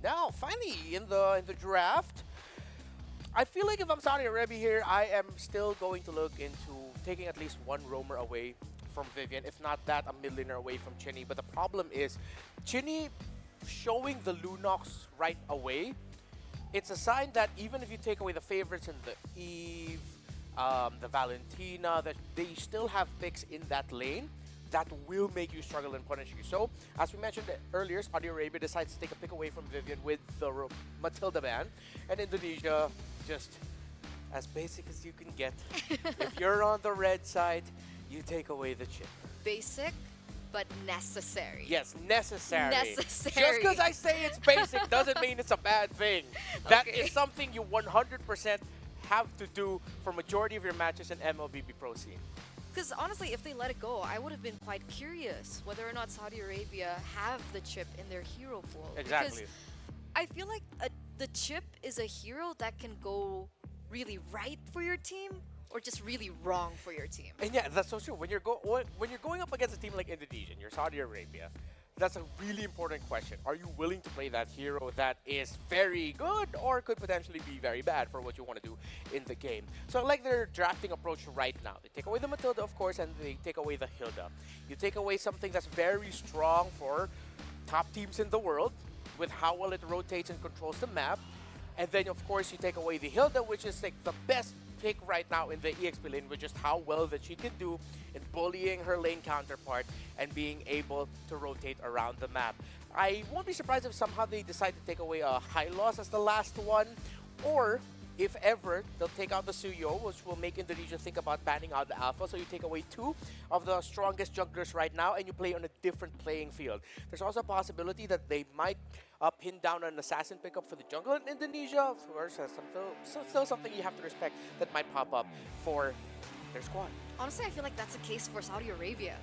Now, finally, in the draft, I feel like if I'm Saudi Arabia here, I am still going to look into taking at least one roamer away from Vivian. If not that, a mid laner away from Chinny. But the problem is, Chinny showing the Lunox right away, it's a sign that even if you take away the favorites and the Eve, the Valentina, that they still have picks in that lane that will make you struggle and punish you. So, as we mentioned earlier, Saudi Arabia decides to take a pick away from Vivian with the Matilda ban, and Indonesia just as basic as you can get. If you're on the red side, you take away the chip. Basic, but necessary. Yes, necessary. Necessary. Just because I say it's basic doesn't mean it's a bad thing. That Okay. is something you 100% have to do for majority of your matches in MLBB Pro scene. Because honestly, if they let it go, I would have been quite curious whether or not Saudi Arabia have the chip in their hero pool. Exactly. Because I feel like the chip is a hero that can go really right for your team or just really wrong for your team. And yeah, that's so true. When you're going up against a team like Indonesia, and you're Saudi Arabia, that's a really important question. Are you willing to play that hero that is very good or could potentially be very bad for what you want to do in the game? So I like their drafting approach right now. They take away the Matilda, of course, and they take away the Hilda. You take away something that's very strong for top teams in the world with how well it rotates and controls the map. And then, of course, you take away the Hilda, which is like the best pick right now in the EXP lane, with just how well that she can do in bullying her lane counterpart and being able to rotate around the map. I won't be surprised if somehow they decide to take away a high loss as the last one, or if ever, they'll take out the Suyo, which will make Indonesia think about banning out the Alpha. So you take away two of the strongest junglers right now and you play on a different playing field. There's also a possibility that they might pin down an assassin pickup for the jungle in Indonesia. Of course, that's still something you have to respect that might pop up for their squad. Honestly, I feel like that's a case for Saudi Arabia.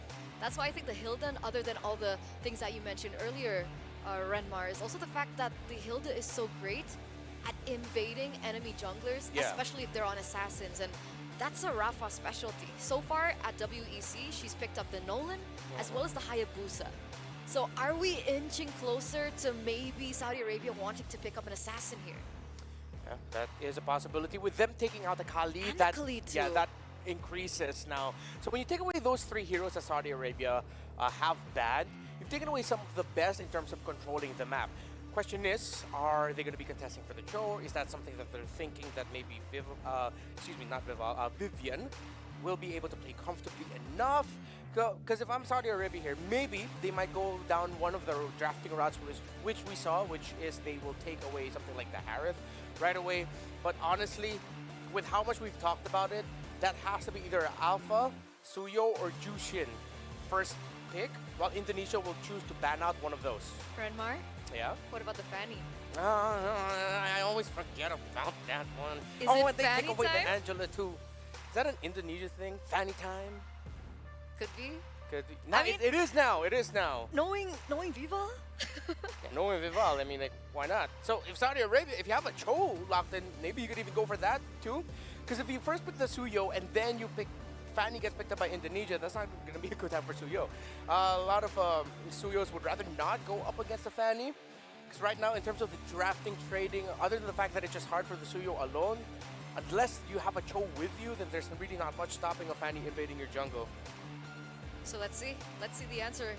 That's why I think the Hilda, other than all the things that you mentioned earlier, Renmar, is also the fact that the Hilda is so great at invading enemy junglers, Yeah. especially if they're on assassins. And that's a Rafa specialty. So far at WEC, she's picked up the Nolan as well as the Hayabusa. So are we inching closer to maybe Saudi Arabia wanting to pick up an assassin here? Yeah, that is a possibility. With them taking out the Khalid, And the that Khalid yeah, too. that increases now. So when you take away those three heroes that Saudi Arabia have banned, you've taken away some of the best in terms of controlling the map. Question is, are they going to be contesting for the Cho? Is that something that they're thinking that maybe Vivian will be able to play comfortably enough? Because if I'm Saudi Arabia here, maybe they might go down one of the drafting routes which we saw, which is they will take away something like the Harith right away. But honestly, with how much we've talked about it, that has to be either Alpha, Suyo, or Jushin first pick, while Indonesia will choose to ban out one of those. Renmar, Yeah? what about the Fanny? I always forget about that one. Is oh, it and they Fanny take away time? the Angela too. Is that an Indonesia thing? Fanny time? Could be. Could be. I mean- it is now. It is now. Knowing Viva? Yeah, knowing Vival, I mean, like, why not? So if Saudi Arabia, if you have a Cho locked in, maybe you could even go for that too. Because if you first pick the Suyo and then you pick Fanny gets picked up by Indonesia, that's not going to be a good time for Suyo. A lot of Suyos would rather not go up against the Fanny. Because right now, in terms of the drafting, trading, other than the fact that it's just hard for the Suyo alone, unless you have a Cho with you, then there's really not much stopping a Fanny invading your jungle. So let's see the answer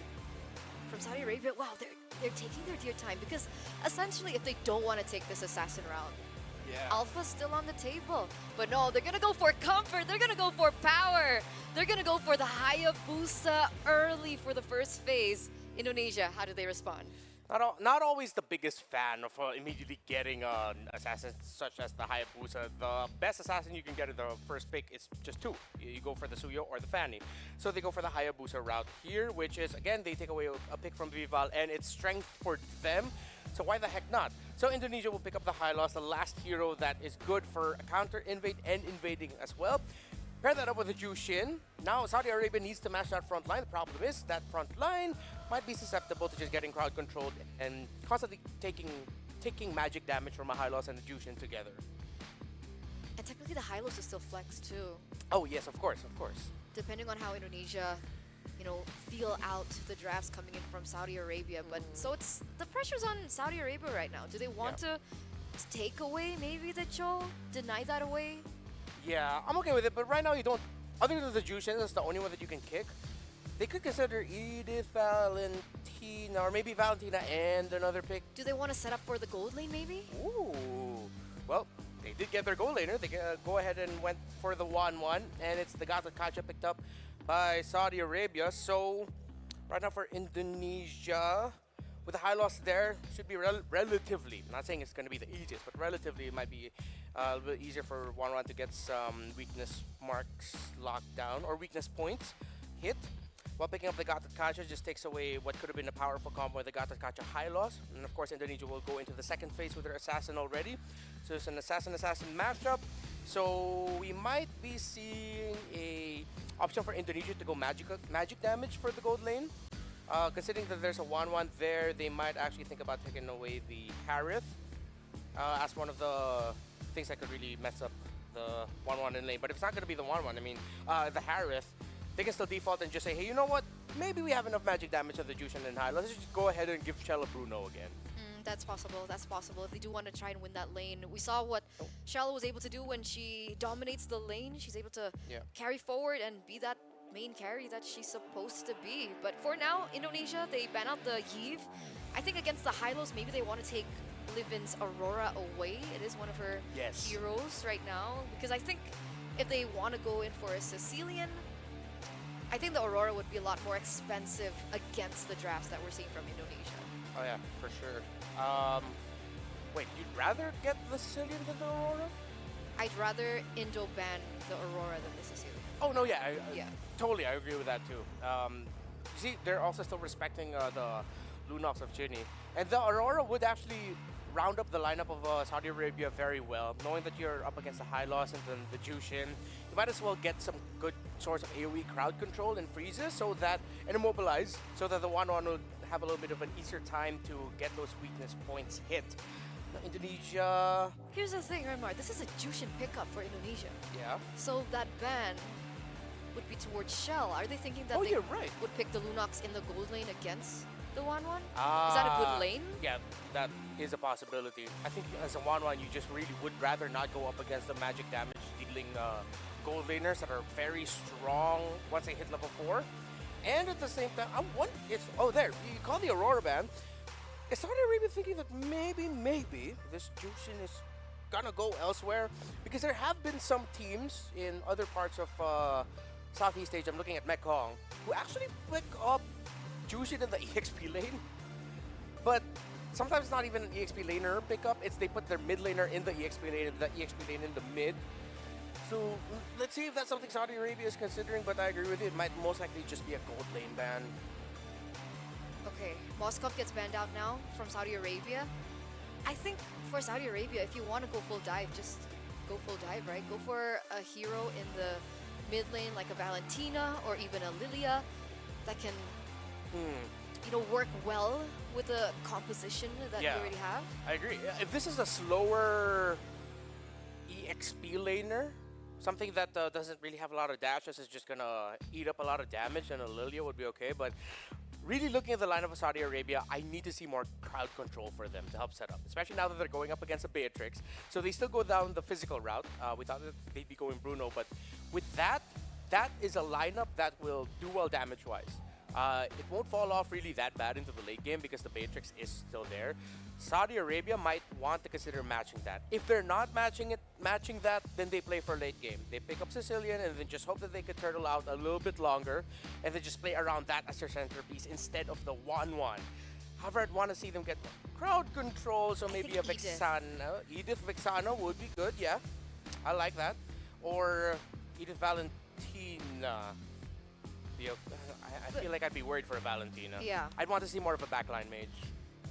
from Saudi Arabia. Wow, they're taking their dear time because essentially if they don't want to take this assassin route, Yeah. Alpha's still on the table. But no, they're gonna go for comfort, they're gonna go for power, they're gonna go for the Hayabusa early for the first phase. Indonesia, how do they respond? Not always the biggest fan of immediately getting an assassin such as the Hayabusa. The best assassin you can get in the first pick is just two. You go for the Suyo or the Fanny. So they go for the Hayabusa route here, which is, again, they take away a pick from Vival, and it's strength for them. So why the heck not? So Indonesia will pick up the Hylos, the last hero that is good for a counter invade and invading as well. Pair that up with the Jushin. Now Saudi Arabia needs to match that front line. The problem is that front line might be susceptible to just getting crowd controlled and constantly taking magic damage from a Hylos and a Jushin together. And technically the Hylos is still flex too. Oh yes, of course. Depending on how Indonesia feel out the drafts coming in from Saudi Arabia. But so it's the pressure's on Saudi Arabia right now. Do they want to take away maybe the Cho, deny that away? Yeah, I'm okay with it, but right now you don't. Other than the Jushin, that's the only one that you can kick. They could consider Edith, Valentina, or maybe Valentina and another pick. Do they want to set up for the gold lane maybe? Ooh. Well, they did get their goal laner. They go ahead and went for the 1-1, and it's the Gatot Kacha picked up by Saudi Arabia. So, right now for Indonesia, with the high loss there, should be relatively, I'm not saying it's going to be the easiest, but relatively it might be a little bit easier for 1-1 to get some weakness marks locked down, or weakness points hit. While picking up the Gatot Kacha just takes away what could have been a powerful combo with the Gatot Kacha high loss. And of course, Indonesia will go into the second phase with their assassin already. So it's an assassin-assassin matchup. So we might be seeing a option for Indonesia to go magic damage for the gold lane. Considering that there's a 1-1 there, they might actually think about taking away the Harith as one of the things that could really mess up the 1-1 in lane. But if it's not going to be the 1-1, I mean, the Harith, they can still default and just say, hey, you know what? Maybe we have enough magic damage on the Jushin and high. Let's just go ahead and give Shella Bruno again. That's possible. That's possible. If they do want to try and win that lane, we saw what Shella was able to do when she dominates the lane. She's able to carry forward and be that main carry that she's supposed to be. But for now, Indonesia, they ban out the Yves. I think against the Hylos, maybe they want to take Livin's Aurora away. It is one of her heroes right now. Because I think if they want to go in for a Sicilian, I think the Aurora would be a lot more expensive against the drafts that we're seeing from Indonesia. Oh yeah, for sure. Wait, you'd rather get the Sicilian than the Aurora? I'd rather Indo ban the Aurora than the Sicilian. Oh no, yeah, totally, I agree with that too. See, they're also still respecting the Lunox of Ginny, and the Aurora would actually round up the lineup of Saudi Arabia very well, knowing that you're up against the high loss and then the Jushin. You might as well get some good source of AoE crowd control and freezes and immobilize, so that the 1-1 would have a little bit of an easier time to get those weakness points hit. Now, Indonesia... Here's the thing, Renmar, this is a Jushin pickup for Indonesia. Yeah. So that ban would be towards Shell. Are they thinking that you're right. would pick the Lunox in the gold lane against the 1-1? Is that a good lane? Yeah, that is a possibility. I think as a 1-1, you just really would rather not go up against the magic damage dealing gold laners that are very strong once they hit level 4. And at the same time, there, you call the Aurora ban. Is Saudi Arabia thinking that maybe this Jushin is gonna go elsewhere? Because there have been some teams in other parts of Southeast Asia, I'm looking at Mekong, who actually pick up Jushin in the EXP lane. But sometimes not even an EXP laner pickup, it's they put their mid laner in the EXP lane and the EXP lane in the mid. So let's see if that's something Saudi Arabia is considering, but I agree with you, it might most likely just be a gold lane ban. Okay, Moskov gets banned out now from Saudi Arabia. I think for Saudi Arabia, if you want to go full dive, just go full dive, right? Go for a hero in the mid lane like a Valentina or even a Lilia that can work well with the composition that you already have. I agree. If this is a slower EXP laner, something that doesn't really have a lot of dashes, is just gonna eat up a lot of damage, and a Lilia would be okay. But really looking at the lineup of Saudi Arabia, I need to see more crowd control for them to help set up, especially now that they're going up against a Beatrix. So they still go down the physical route. We thought that they'd be going Bruno, but with that is a lineup that will do well damage-wise. It won't fall off really that bad into the late game because the Beatrix is still there. Saudi Arabia might want to consider matching that. If they're not matching that, then they play for late game. They pick up Sicilian and then just hope that they could turtle out a little bit longer and then just play around that as their centerpiece instead of the 1-1. However, I'd want to see them get crowd control, so maybe a Vexana. Edith Vexana would be good, yeah. I like that. Or Edith Valentina. I feel like I'd be worried for a Valentina. Yeah. I'd want to see more of a backline mage.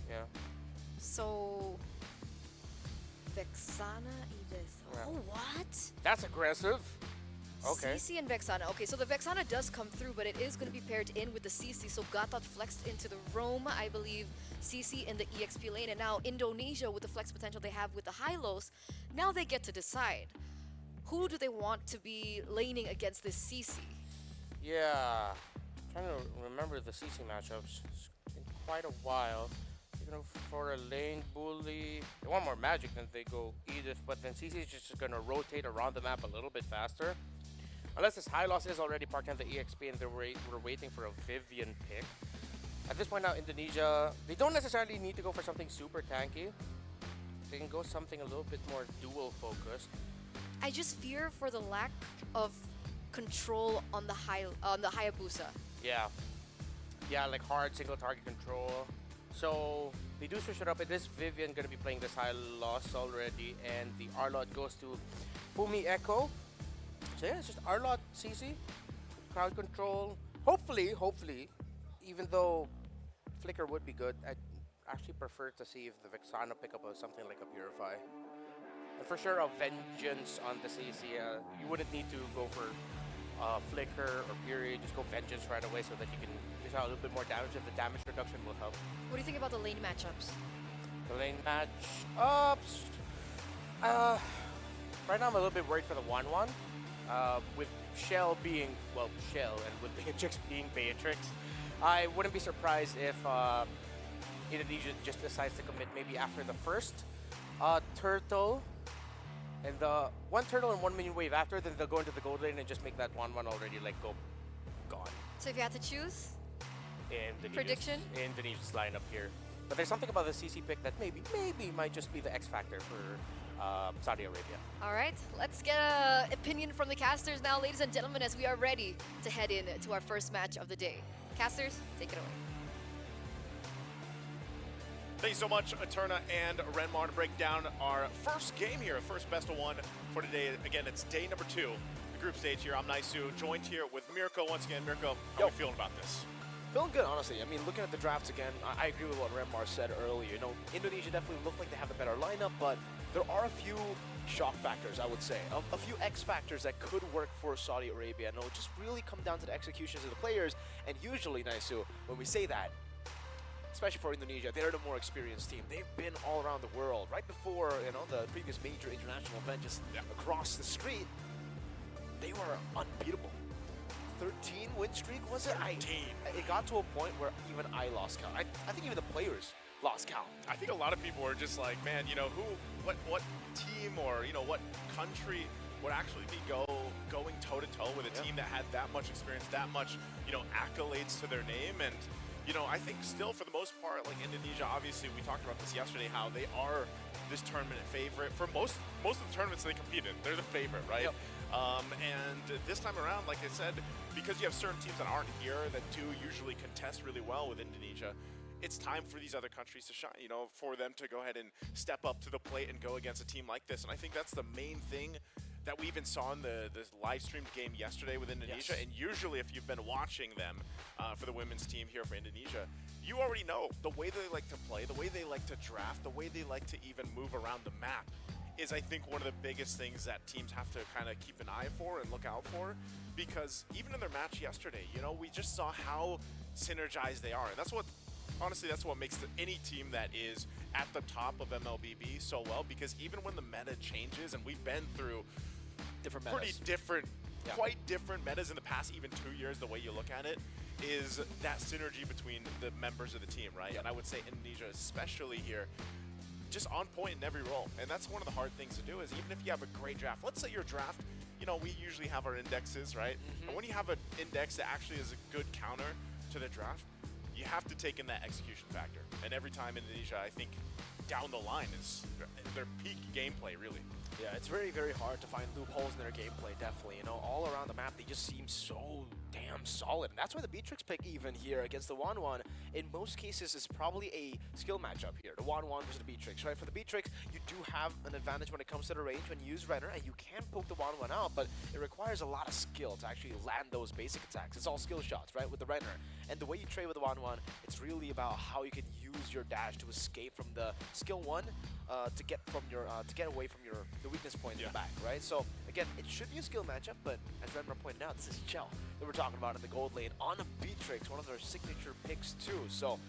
Yeah. So, Vexana, Edith. Yeah. Oh, what? That's aggressive. Okay. CC and Vexana. Okay, so the Vexana does come through, but it is going to be paired in with the CC. So Gatot flexed into the roam, I believe, CC in the EXP lane. And now Indonesia, with the flex potential they have with the Hylos, now they get to decide. Who do they want to be laning against this CC? Yeah. Trying to remember the CC matchups. It's been quite a while. Even for a lane bully, they want more magic than they go Edith, but then CC is just gonna rotate around the map a little bit faster. Unless this high loss is already parked on the EXP and we're waiting for a Vivian pick. At this point now, Indonesia, they don't necessarily need to go for something super tanky. They can go something a little bit more dual focused. I just fear for the lack of control on the Hayabusa. Yeah, like hard single target control. So they do switch it up. It is Vivian gonna be playing this high loss already, and the Arlot goes to Fumi Echo. So yeah, it's just Arlot CC, crowd control. Hopefully, even though Flicker would be good, I'd actually prefer to see if the Vexana pick up something like a Purify. And for sure, a Vengeance on the CC. You wouldn't need to go for Flicker or Fury. Just go Vengeance right away so that you can dish out a little bit more damage, and the damage reduction will help. What do you think about the lane matchups? The lane match-ups. Right now I'm a little bit worried for the 1-1. With Shell being, well, Shell, and with Beatrix being Beatrix. I wouldn't be surprised if Indonesia just decides to commit maybe after the first turtle. And the one turtle and 1 minion wave after, then they'll go into the gold lane and just make that 1-1 already like gone. So if you had to choose, Indonesia's, prediction? Indonesia's lineup here. But there's something about the CC pick that maybe might just be the X factor for Saudi Arabia. All right, let's get an opinion from the casters now, ladies and gentlemen, as we are ready to head in to our first match of the day. Casters, take it away. Thank you so much, Eterna and Renmar, to break down our first game here, first best of one for today. Again, it's day number 2, the group stage here. I'm Naisu, joined here with Mirko once again. Mirko, how are you feeling about this? Feeling good, honestly. I mean, looking at the drafts again, I agree with what Renmar said earlier. You know, Indonesia definitely looked like they have a better lineup, but there are a few shock factors, I would say. A few X factors that could work for Saudi Arabia, and it'll just really come down to the executions of the players. And usually, Naisu, when we say that, especially for Indonesia, they're the more experienced team. They've been all around the world. Right before, you know, the previous major international event just across the street, they were unbeatable. 13 win streak, was it? 13. It got to a point where even I lost count. I think even the players lost count. I think a lot of people were just like, man, you know, what team or, you know, what country would actually be going toe-to-toe with a team that had that much experience, that much, you know, accolades to their name. And you know, I think still for the most part, like Indonesia, obviously we talked about this yesterday, how they are this tournament favorite. For most of the tournaments they compete in, they're the favorite, right? Yep. And this time around, like I said, because you have certain teams that aren't here that do usually contest really well with Indonesia, it's time for these other countries to shine, you know, for them to go ahead and step up to the plate and go against a team like this. And I think that's the main thing that we even saw in the live streamed game yesterday with Indonesia. Yes. And usually if you've been watching them for the women's team here for Indonesia, you already know the way they like to play, the way they like to draft, the way they like to even move around the map is, I think, one of the biggest things that teams have to kind of keep an eye for and look out for. Because even in their match yesterday, you know, we just saw how synergized they are. And that's what, honestly, that's what makes any team that is at the top of MLBB so well. Because even when the meta changes, and we've been through Different metas. pretty different, quite different metas in the past even 2 years, the way you look at it, is that synergy between the members of the team, right? And I would say Indonesia, especially here, just on point in every role. And that's one of the hard things to do, is even if you have a great draft, let's say your draft, you know, we usually have our indexes, right? And when you have an index that actually is a good counter to the draft, you have to take in that execution factor. And every time Indonesia, I think, down the line is their peak gameplay, really. Yeah, it's very, very hard to find loopholes in their gameplay, definitely. You know, all around the map, they just seem so damn solid. And that's why the Beatrix pick even here against the 1-1, in most cases, is probably a skill matchup here. The 1-1 versus the Beatrix, right? For the Beatrix, you do have an advantage when it comes to the range when you use Renner, and you can poke the 1-1 out, but it requires a lot of skill to actually land those basic attacks. It's all skill shots, right, with the Renner. And the way you trade with the 1-1, it's really about how you can use your dash to escape from the skill 1 to get away from the weakness point in the back, right? So again, it should be a skill matchup, but as Renmar pointed out, this is Chell that we're talking about in the gold lane on a Beatrix, one of their signature picks too. So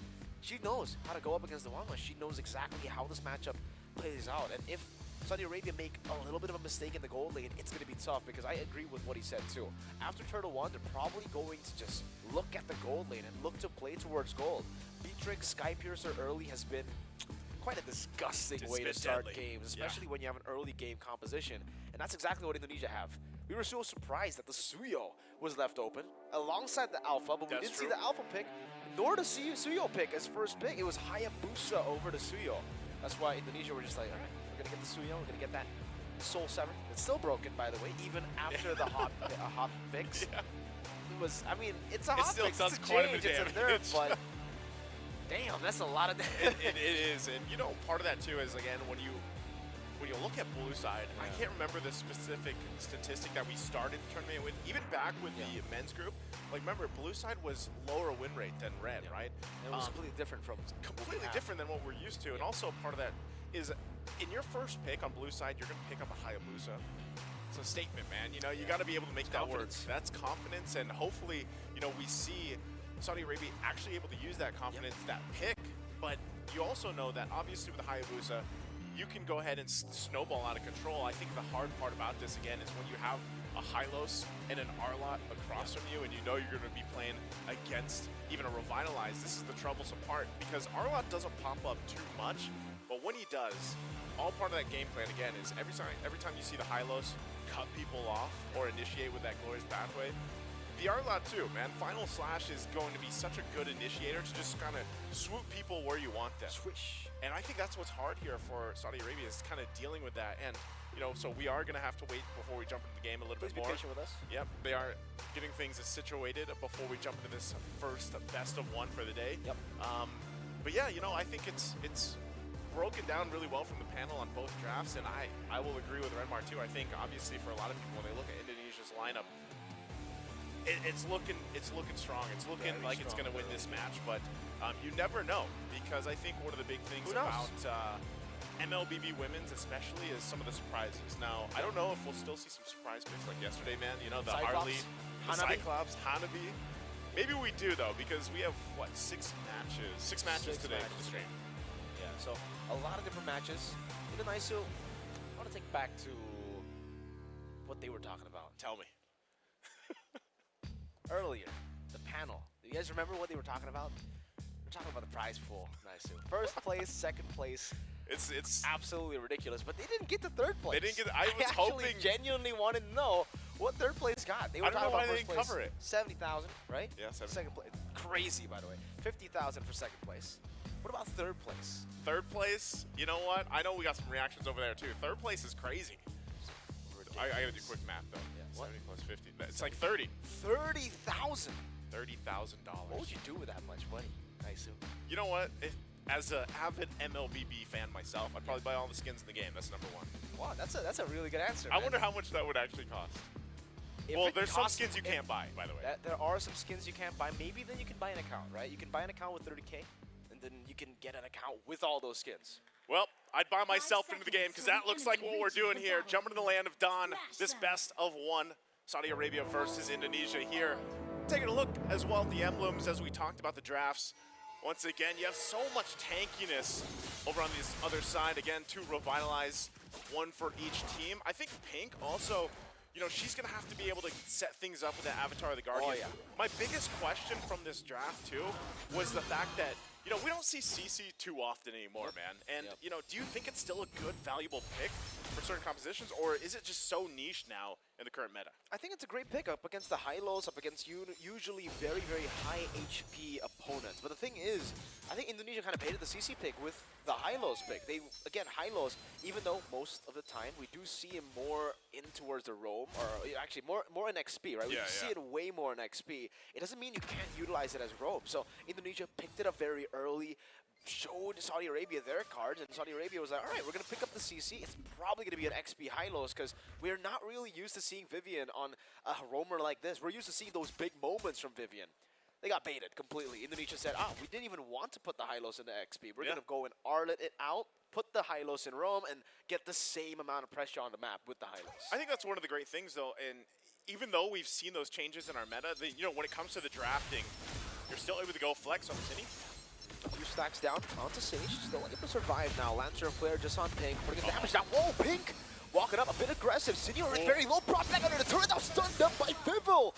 she knows how to go up against the 1-1. She knows exactly how this matchup plays out, and if Saudi Arabia make a little bit of a mistake in the gold lane, it's going to be tough because I agree with what he said too. After Turtle 1, they're probably going to just look at the gold lane and look to play towards gold. Beatrix, Skypiercer early has been quite a disgusting way to start games, especially when you have an early game composition. And that's exactly what Indonesia have. We were so surprised that the Suyo was left open alongside the Alpha, but we didn't see the Alpha pick, nor the Suyo pick as first pick. It was Hayabusa over the Suyo. That's why Indonesia were just like, all right, we're going to get the Suyo, we're going to get that Soul 7. It's still broken, by the way, even after the hot fix. Yeah. It was, I mean, it's a hot fix, does it's a quite a change, bit of it's a nerf, but damn, that's a lot of damage. It is, and you know, part of that too is, again, when you look at blue side, I can't remember the specific statistic that we started the tournament with, even back with the men's group. Like, remember, blue side was lower win rate than red, right? It was completely different from completely different than what we're used to. And also part of that is, in your first pick on blue side, you're going to pick up a Hayabusa. It's a statement, man. You know, you got to be able to make that work. That's confidence, and hopefully, you know, we see Saudi Arabia actually able to use that confidence, that pick. But you also know that obviously with the Hayabusa, you can go ahead and snowball out of control. I think the hard part about this, again, is when you have a Hylos and an Arlot across from you and you know you're going to be playing against even a Revitalize. This is the troublesome part because Arlot doesn't pop up too much, but when he does, all part of that game plan, again, is every time you see the Hylos cut people off or initiate with that Glorious Pathway, the Arlot too, man. Final Slash is going to be such a good initiator to just kind of swoop people where you want them. Swish. And I think that's what's hard here for Saudi Arabia is kind of dealing with that. And, you know, so we are going to have to wait before we jump into the game a little Please bit be more. patient with us. Yep, they are getting things situated before we jump into this first best of one for the day. Yep. But yeah, you know, I think it's broken down really well from the panel on both drafts, and I will agree with Renmar too. I think obviously for a lot of people when they look at Indonesia's lineup, it's looking strong. It's looking Very like it's going to win this match, but you never know because I think one of the big things about MLBB women's especially is some of the surprises. Now, I don't know if we'll still see some surprise picks like yesterday, man. You know, the Harley, the Cyclops, Hanabi. Maybe we do though because we have what, six matches today for the stream. Yeah, so a lot of different matches. Indonesia, I want to take back to what they were talking about Tell me. earlier. The panel. Do you guys remember what they were talking about? We're talking about the prize pool. Nice. First place, second place. It's Absolutely ridiculous, but they didn't get the third place. They didn't get. I was actually hoping. genuinely wanted to know what third place got. They were I don't know talking why about they first didn't place, cover it. 70,000, right? Yeah, 70. Second place, crazy by the way. 50,000 for second place. What about third place? Third place. You know what? I know we got some reactions over there too. Third place is crazy. I gotta do quick math though. Yeah, what? 70 plus 50. It's like 30. 30,000. $30,000. What would you do with that much money? I assume. You know what? As an avid MLBB fan myself, I'd probably buy all the skins in the game. That's number one. Wow, that's a really good answer. I man. wonder how much that would actually cost. If Well, it there's some costs- skins you if- can't buy, by the way. There are some skins you can't buy. Maybe then you can buy an account, right? You can buy an account with 30K, and then you can get an account with all those skins. Well, I'd buy myself into the game because that looks like what we're doing here. Jumping to the land of Dawn, this best of one. Saudi Arabia versus Indonesia here. Taking a look as well at the emblems as we talked about the drafts. Once again, you have so much tankiness over on this other side. Again, 2 Revitalize, 1 for each team. I think Pink also, you know, she's going to have to be able to set things up with that Avatar of the Guardian. Oh, yeah. My biggest question from this draft, too, was the fact that, you know, we don't see CC too often anymore, man. And, you know, do you think it's still a good, valuable pick for certain compositions, or is it just so niche now in the current meta? I think it's a great pickup against the high-lows, up against usually very, very high HP opponents. But the thing is, I think Indonesia kind of baited the CC pick with the high-lows pick. They, again, high-lows, even though most of the time we do see him more in towards the roam, or actually more in XP, right? We see it way more in XP. It doesn't mean you can't utilize it as roam. So Indonesia picked it up very early, showed Saudi Arabia their cards, and Saudi Arabia was like, all right, we're going to pick up the CC. It's probably going to be an XP high-lows because we're not really used to seeing Vivian on a roamer like this. We're used to seeing those big moments from Vivian. They got baited completely. Indonesia said, we didn't even want to put the high-lows into XP. We're going to go and Arlet it out, put the high-lows in roam, and get the same amount of pressure on the map with the high-lows. I think that's one of the great things, though, and even though we've seen those changes in our meta, you know, when it comes to the drafting, you're still able to go flex on the city. A few stacks down onto Sage. Still able to survive now. Lancer Flare just on Pink. Putting in damage down. Whoa, Pink! Walking up a bit aggressive. Senior is very low. Brought back under the turret. Now stunned up by Vivel.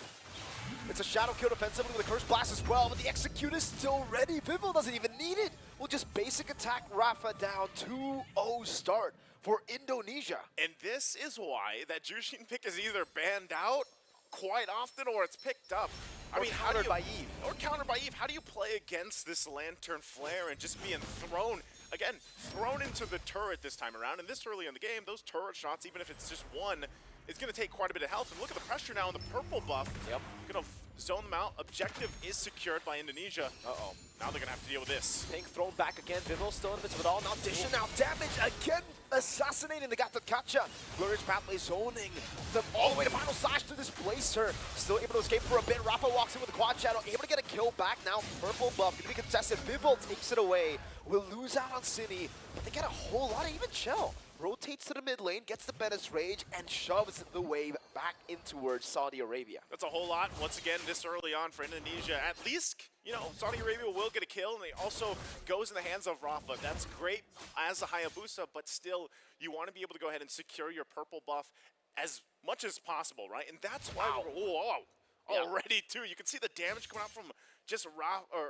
It's a shadow kill defensively with a curse blast as well, but the execute is still ready. Vivel doesn't even need it. We'll just basic attack Rafa down. 2-0 start for Indonesia. And this is why that Jushin pick is either banned out quite often or it's picked up. I mean, how do countered you, by Eve. Or countered by Eve. How do you play against this Lantern Flare and just being thrown, again, thrown into the turret this time around? And this early in the game, those turret shots, even if it's just one, it's going to take quite a bit of health. And look at the pressure now on the purple buff. Yep. Going to zone them out. Objective is secured by Indonesia. Uh-oh. Now they're going to have to deal with this. Pink thrown back again. Vivel still in the midst of it all. Now dishing out damage again. Assassinating the Gatakacha. Glorious Pathway zoning them all the way to final slash to displace her. Still able to escape for a bit. Rafa walks in with a quad shadow. Able to get a kill back now. Purple buff. Gonna be contested. Vivel takes it away. We'll lose out on City. But they get a whole lot of even Shell. Rotates to the mid lane, gets the Menace Rage, and shoves the wave back in towards Saudi Arabia. That's a whole lot, once again, this early on for Indonesia. At least, you know, Saudi Arabia will get a kill, and they also goes in the hands of Rafa. That's great as a Hayabusa, but still, you want to be able to go ahead and secure your purple buff as much as possible, right? And that's why we're already, too. You can see the damage coming out from just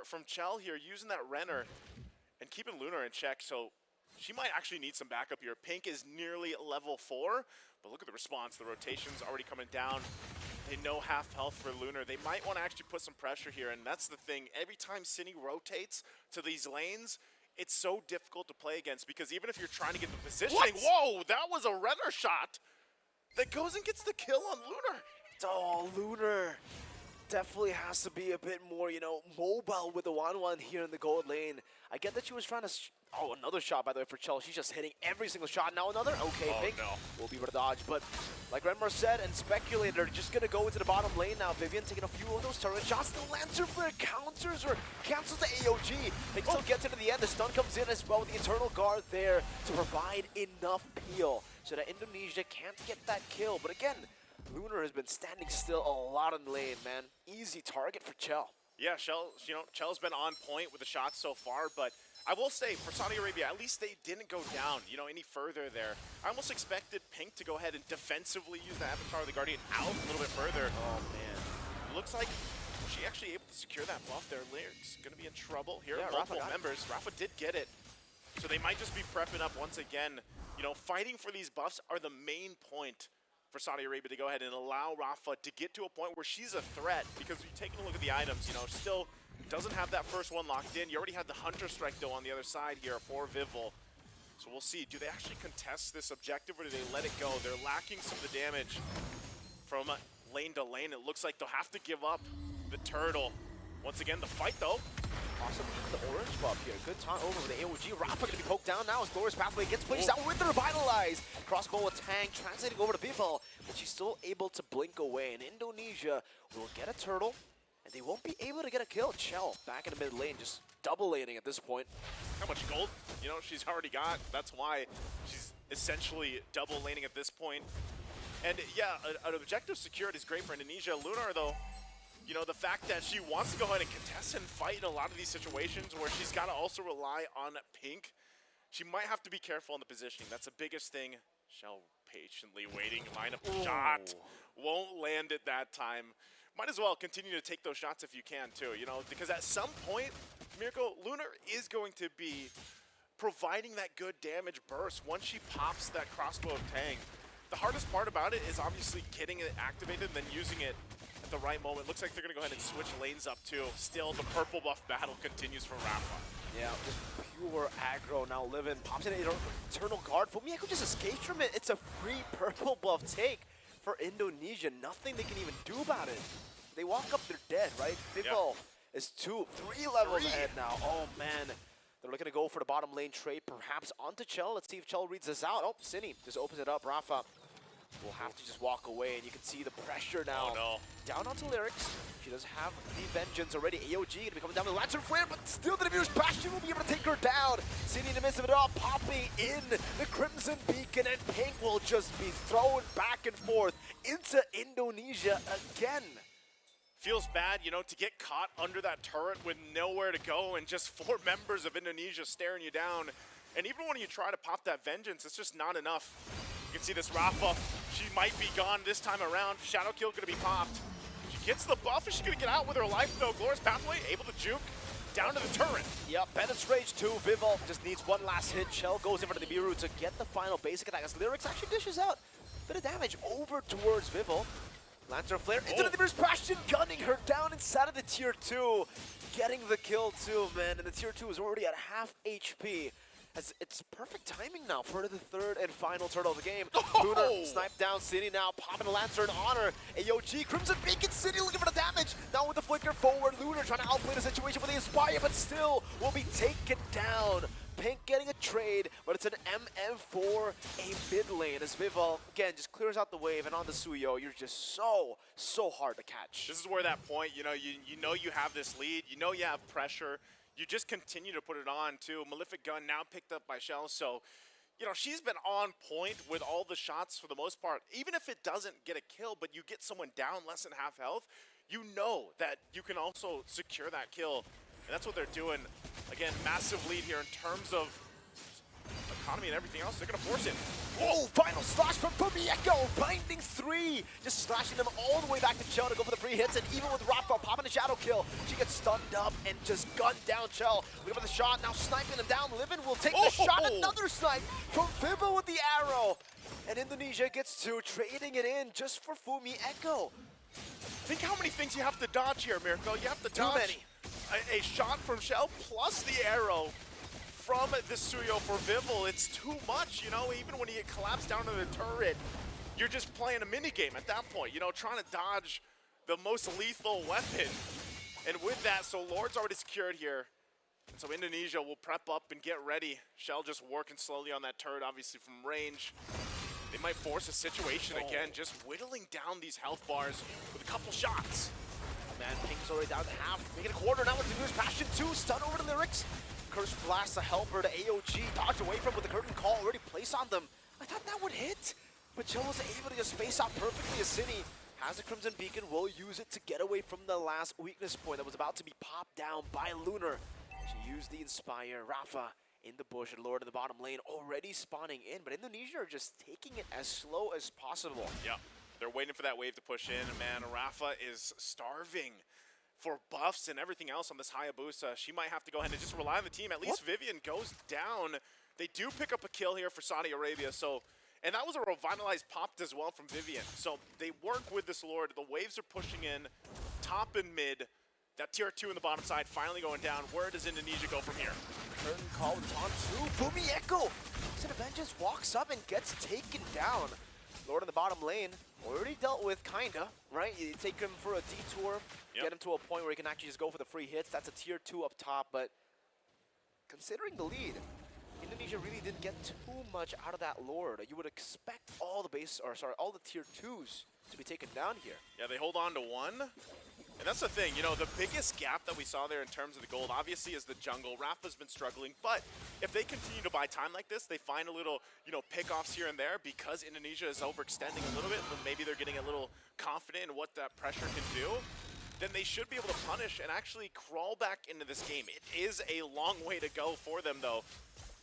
from Chell here, using that Renner and keeping Lunar in check, so she might actually need some backup here. Pink is nearly level 4, but look at the response. The rotation's already coming down. They know half health for Lunar. They might want to actually put some pressure here, and that's the thing. Every time Cine rotates to these lanes, it's so difficult to play against because even if you're trying to get the positioning, whoa, that was a Renner shot that goes and gets the kill on Lunar. Oh, Lunar definitely has to be a bit more, you know, mobile with the 1-1 here in the gold lane. I get that she was trying to... Oh, another shot, by the way, for Chell. She's just hitting every single shot. Now another. Okay, Pink will be able to dodge. But like Renmar said and speculated, they're just going to go into the bottom lane now. Vivian taking a few of those turret shots. The Lancer Flare counters or cancels the AOG. Pink still gets into the end. The stun comes in as well with the Eternal Guard there to provide enough peel so that Indonesia can't get that kill. But again, Lunar has been standing still a lot in the lane, man. Easy target for Chell. Yeah, Chell's been on point with the shots so far, but I will say, for Saudi Arabia, at least they didn't go down, you know, any further there. I almost expected Pink to go ahead and defensively use the Avatar of the Guardian out a little bit further. Oh, man. Looks like she actually able to secure that buff there. Lyric's going to be in trouble here. Yeah, Multiple members. Rafa did get it. So they might just be prepping up once again. You know, fighting for these buffs are the main point for Saudi Arabia to go ahead and allow Rafa to get to a point where she's a threat, because you're taking a look at the items, you know, still doesn't have that first one locked in. You already had the Hunter Strike, though, on the other side here for Vivel. So we'll see. Do they actually contest this objective, or do they let it go? They're lacking some of the damage from lane to lane. It looks like they'll have to give up the turtle. Once again, the fight, though. Possibly the orange buff here. Good time over with the AOG. Rafa going to be poked down now as Glorious Pathway gets placed out with the Revitalize. Crossbow attack, translating over to Vivel, but she's still able to blink away. And Indonesia will get a turtle, and they won't be able to get a kill. Chell back in the mid lane, just double laning at this point. How much gold, you know, she's already got. That's why she's essentially double laning at this point. And yeah, an objective secured is great for Indonesia. Lunar, though, you know, the fact that she wants to go ahead and contest and fight in a lot of these situations where she's got to also rely on Pink, she might have to be careful in the positioning. That's the biggest thing. Shell patiently waiting, line up the shot. Won't land it that time. Might as well continue to take those shots if you can too, you know, because at some point, Miracle, Lunar is going to be providing that good damage burst once she pops that crossbow of Tang. The hardest part about it is obviously getting it activated and then using it at the right moment. Looks like they're going to go ahead and switch lanes up too. Still, the purple buff battle continues for Rafa. Yeah, just pure aggro now. Livin pops in an Eternal Guard. Fumieko just escapes from it. It's a free purple buff take for Indonesia. Nothing they can even do about it. They walk up, they're dead, right? Vivel is 2, 3 levels ahead now. Oh, man. They're looking to go for the bottom lane trade, perhaps onto Chell. Let's see if Chell reads this out. Oh, Cine just opens it up. Rafa will have to just walk away, and you can see the pressure now. Oh, no. Down onto Lyrics. She does have the Vengeance already. AOG going to be coming down with Lantern Flare, but still the Demure's Bastion will be able to take her down. Cine in the midst of it all, popping in the Crimson Beacon, and Pink will just be thrown back and forth into Indonesia again. Feels bad, you know, to get caught under that turret with nowhere to go and just 4 members of Indonesia staring you down. And even when you try to pop that vengeance, it's just not enough. You can see this Rafa, she might be gone this time around. Shadow kill gonna be popped. She gets the buff, is she gonna get out with her life though? Glorious Pathway, able to juke down to the turret. Yep, Bennett's Rage 2, Vivol just needs one last hit. Shell goes in for the Nibiru to get the final basic attack as Lyrics actually dishes out a bit of damage over towards Vivol. Lantern Flare into the Nibiru's Bastion, gunning her down inside of the tier 2. Getting the kill too, man, and the tier 2 is already at half HP. As it's perfect timing now for the third and final turtle of the game. Lunar sniped down City now, popping a Lantern on her. AOG, Crimson Beacon City looking for the damage. Now with the flicker forward, Lunar trying to outplay the situation with the Inspire, but still will be taken down. Pink getting a trade, but it's an MM4, a mid lane as Vivol, again, just clears out the wave, and on the Suyo, you're just so hard to catch. This is where that point, you know you have this lead, you know you have pressure, you just continue to put it on too. Malefic Gun now picked up by Shell, so, you know, she's been on point with all the shots for the most part. Even if it doesn't get a kill, but you get someone down less than half health, you know that you can also secure that kill. And that's what they're doing. Again, massive lead here in terms of economy and everything else. They're going to force it. Whoa, final slash from Echo, finding 3. Just slashing them all the way back to Chell to go for the free hits. And even with Rafa popping a shadow kill, she gets stunned up and just gunned down Chell. Looking for the shot, now sniping them down. Livin will take the shot, another snipe from Vivo with the arrow. And Indonesia gets 2, trading it in just for Fumi Echo. Think how many things you have to dodge here, Mirko. You have to dodge. Too many. A shot from Shell plus the arrow from the Suyo for Vivol. It's too much, you know, even when you get collapsed down to the turret, you're just playing a mini game at that point, you know, trying to dodge the most lethal weapon. And with that, so Lord's already secured here. And so Indonesia will prep up and get ready. Shell just working slowly on that turret, obviously from range. They might force a situation again, just whittling down these health bars with a couple shots. Man, Pink's already down to half, making a quarter now with the Nibiru's Passion 2, stun over to Lyrics. Curse Blast, the helper to AOG, dodge away from with the curtain call already placed on them. I thought that would hit, but Chell was able to just space out perfectly as City has a Crimson Beacon, will use it to get away from the last weakness point that was about to be popped down by Lunar. She used the Inspire, Rafa in the bush, and Lord in the bottom lane already spawning in, but Indonesia are just taking it as slow as possible. Yeah. They're waiting for that wave to push in, and man, Rafa is starving for buffs and everything else on this Hayabusa. She might have to go ahead and just rely on the team. At least Vivian goes down. They do pick up a kill here for Saudi Arabia, so, and that was a revitalized popped as well from Vivian. So they work with this Lord. The waves are pushing in, top and mid. That tier 2 in the bottom side finally going down. Where does Indonesia go from here? Curtain call with on 2, Fumi Echo. Instead of Vengeance walks up and gets taken down. Lord in the bottom lane, already dealt with, kinda, right? You take him for a detour, get him to a point where he can actually just go for the free hits. That's a tier 2 up top, but considering the lead, Indonesia really didn't get too much out of that Lord. You would expect all the tier 2s to be taken down here. Yeah, they hold on to 1. And that's the thing, you know, the biggest gap that we saw there in terms of the gold, obviously, is the jungle. Rafa's been struggling, but if they continue to buy time like this, they find a little, you know, pickoffs here and there because Indonesia is overextending a little bit, but maybe they're getting a little confident in what that pressure can do, then they should be able to punish and actually crawl back into this game. It is a long way to go for them, though,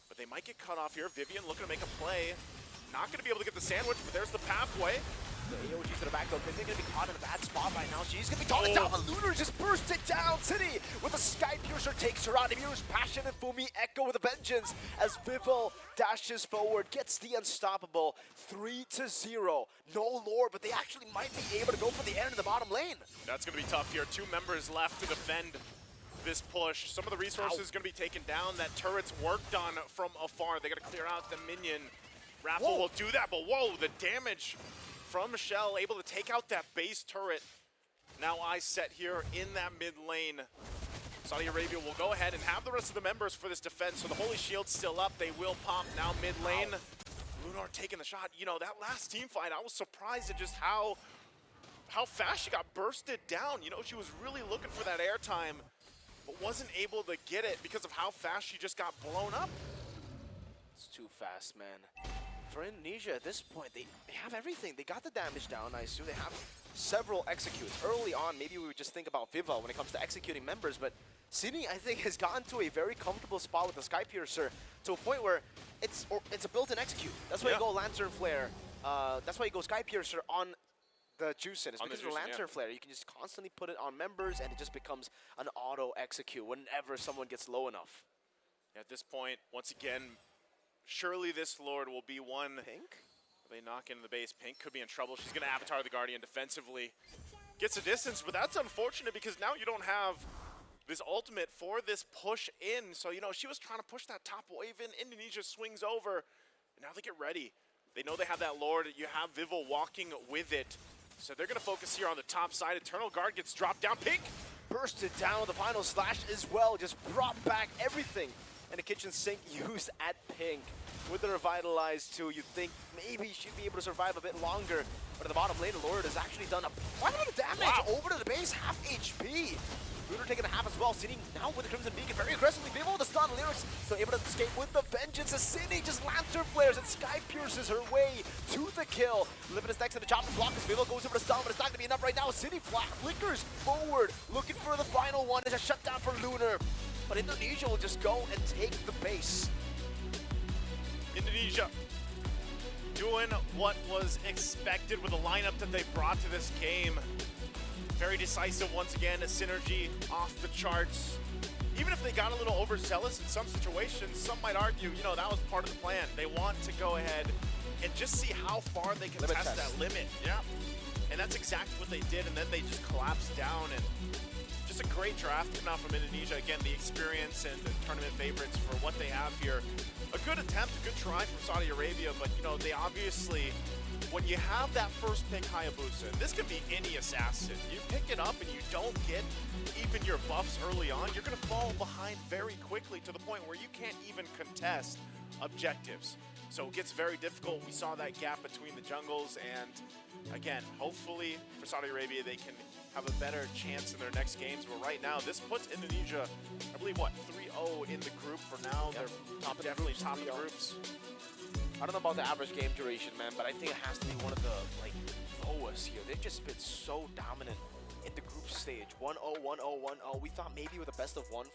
but they might get cut off here. Vivian looking to make a play. Not going to be able to get the sandwich, but there's the pathway. The AOG to the back though, they're going to be caught in a bad spot right now. She's going to be taunted down, but Lunar just burst it down. City with a Sky Piercer takes her out. Nibiru's Passion and Fumi Echo with a vengeance as Vivol dashes forward, gets the unstoppable 3-0. No Lord, but they actually might be able to go for the end in the bottom lane. That's going to be tough here. 2 members left to defend this push. Some of the resources going to be taken down. That turret's worked on from afar. They got to clear out the minion. Rafa will do that, but whoa, the damage from Michelle, able to take out that base turret. Now eyes set here in that mid lane. Saudi Arabia will go ahead and have the rest of the members for this defense. So the Holy Shield's still up. They will pop now mid lane. Lunar taking the shot. You know, that last team fight, I was surprised at just how fast she got bursted down. You know, she was really looking for that airtime, but wasn't able to get it because of how fast she just got blown up. It's too fast, man. for Indonesia at this point, they have everything. They got the damage down, I assume. They have several executes. Early on, maybe we would just think about Viva when it comes to executing members, but Sydney, I think, has gotten to a very comfortable spot with the Sky Piercer to a point where it's a built-in execute. That's why you go Lantern Flare. That's why you go Sky Piercer on the Juicin. It's because of the Lantern Flare. You can just constantly put it on members, and it just becomes an auto execute whenever someone gets low enough. At this point, once again, surely this Lord will be one. Pink? They knock into the base. Pink could be in trouble. She's going to Avatar the Guardian defensively. Gets a distance, but that's unfortunate because now you don't have this ultimate for this push in. So, you know, she was trying to push that top wave in. Indonesia swings over. And now they get ready. They know they have that Lord. You have Vivo walking with it. So they're going to focus here on the top side. Eternal Guard gets dropped down. Pink bursted down with the final slash as well. Just brought back everything. And the kitchen sink used at Pink. With the Revitalize too, you'd think maybe she'd be able to survive a bit longer. But at the bottom lane, Lord has actually done quite a lot of damage over to the base, half HP. Bruder taking a half as well. Sydney now with the Crimson Beacon very aggressively. Vivo with the stun. Lyrics still able to escape with the vengeance as Sydney just Lantern Flares and Sky pierces her way to the kill. Limited next to the chop and block as Vivo goes over the stun, but it's not going to be enough right now. Sydney flickers forward, looking for the final one. It's a shutdown for Lunar. But Indonesia will just go and take the base. Indonesia doing what was expected with the lineup that they brought to this game. Very decisive once again, a synergy off the charts. Even if they got a little overzealous in some situations, some might argue, you know, that was part of the plan. They want to go ahead and just see how far they can test that limit. Yeah, and that's exactly what they did, and then they just collapsed down. And just a great draft coming out from Indonesia. Again, the experience and the tournament favorites for what they have here. A good attempt, a good try from Saudi Arabia, but you know, they obviously, when you have that first pick Hayabusa, and this can be any assassin, you pick it up and you don't get even your buffs early on, you're gonna fall behind very quickly to the point where you can't even contest objectives. So it gets very difficult. We saw that gap between the jungles, and again, hopefully for Saudi Arabia, they can have a better chance in their next games. But right now, this puts Indonesia, I believe, what, 3-0 in the group for now. They're definitely top of the groups. I don't know about the average game duration, man, but I think it has to be one of the lowest here. They've just been so dominant in the group stage. 1-0, 1-0, 1-0. We thought maybe with a best of one